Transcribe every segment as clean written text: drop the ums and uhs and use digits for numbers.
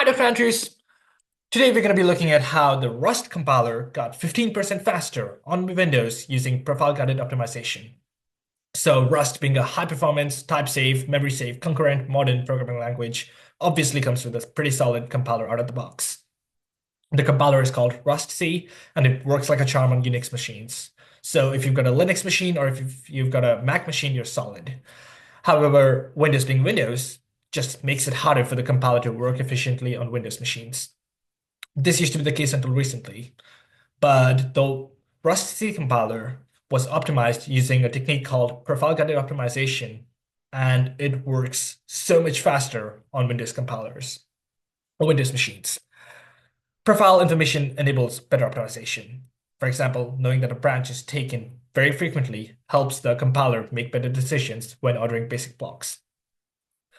Dr. Andrews. Today we're going to be looking at how the Rust compiler got 15% faster on Windows using profile-guided optimization. So Rust being a high-performance, type-safe, memory-safe, concurrent, modern programming language obviously comes with a pretty solid compiler out of the box. The compiler is called Rust-C, and it works like a charm on Unix machines. So if you've got a Linux machine or if you've got a Mac machine, you're solid. However, Windows being Windows just makes it harder for the compiler to work efficiently on Windows machines. This used to be the case until recently, but the Rust-C compiler was optimized using a technique called profile-guided optimization, and it works so much faster on Windows compilers or Windows machines. Profile information enables better optimization. For example, knowing that a branch is taken very frequently helps the compiler make better decisions when ordering basic blocks.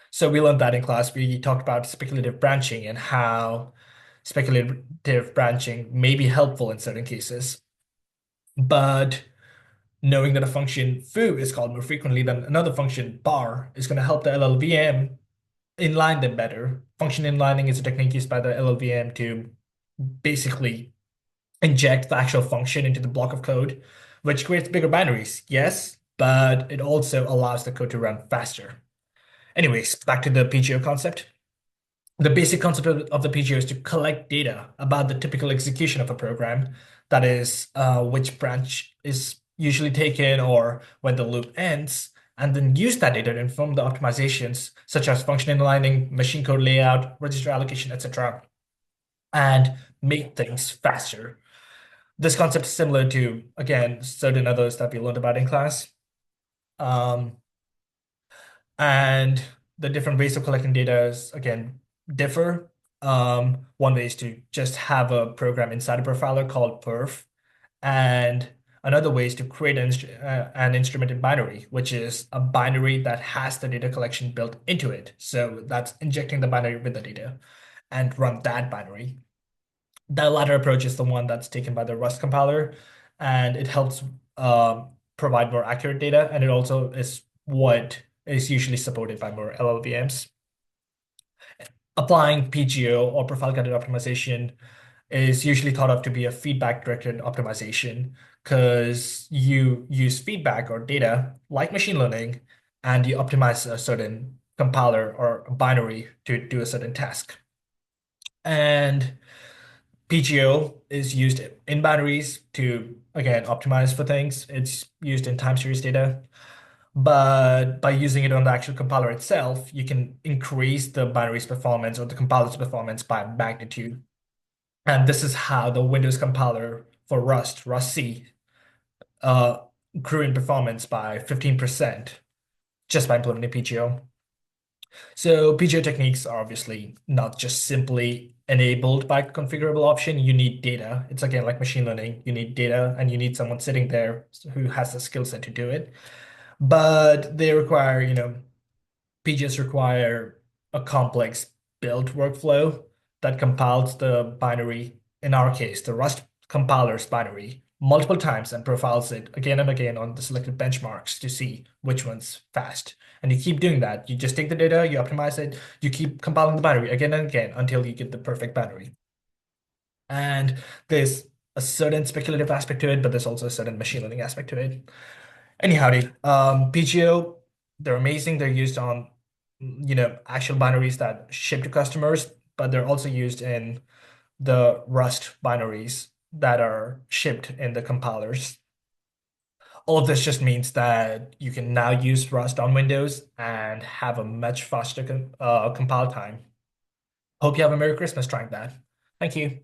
So we learned that in class. We talked about speculative branching and how speculative branching may be helpful in certain cases. But knowing that a function foo is called more frequently than another function bar is going to help the LLVM inline them better. Function inlining is a technique used by the LLVM to basically inject the actual function into the block of code, which creates bigger binaries, yes, but it also allows the code to run faster. Anyways, back to the PGO concept. The basic concept of the PGO is to collect data about the typical execution of a program, that is, which branch is usually taken or when the loop ends, and then use that data to inform the optimizations such as function inlining, machine code layout, register allocation, etc., and make things faster. This concept is similar to, again, certain others that we learned about in class. Um, and the different ways of collecting data is, again, differ. One way is to just have a program inside a profiler called perf, and another way is to create an instrumented binary, which is a binary that has the data collection built into it. So that's injecting the binary with the data and run that binary. That latter approach is the one that's taken by the Rust compiler, and it helps provide more accurate data, and it also is what is usually supported by more LLVMs. Applying PGO or profile-guided optimization is usually thought of to be a feedback-directed optimization because you use feedback or data like machine learning, and you optimize a certain compiler or a binary to do a certain task. And PGO is used in binaries to, again, optimize for things. It's used in time series data. But by using it on the actual compiler itself, you can increase the binary's performance or the compiler's performance by magnitude. And this is how the Windows compiler for Rust-C, uh, grew in performance by 15% just by implementing PGO. So PGO techniques are obviously not just simply enabled by configurable option. You need data. It's again like machine learning. You need data and you need someone sitting there who has the skill set to do it. But they require, PGOs require a complex build workflow that compiles the binary, in our case, the Rust compiler's binary, multiple times and profiles it again and again on the selected benchmarks to see which one's fast. And you keep doing that. You just take the data, you optimize it, you keep compiling the binary again and again until you get the perfect binary. And there's a certain speculative aspect to it, but there's also a certain machine learning aspect to it. Anyhow, PGO, they're amazing. They're used on, actual binaries that ship to customers, but they're also used in the Rust binaries that are shipped in the compilers. All of this just means that you can now use Rust on Windows and have a much faster compile time. Hope you have a Merry Christmas trying that. Thank you.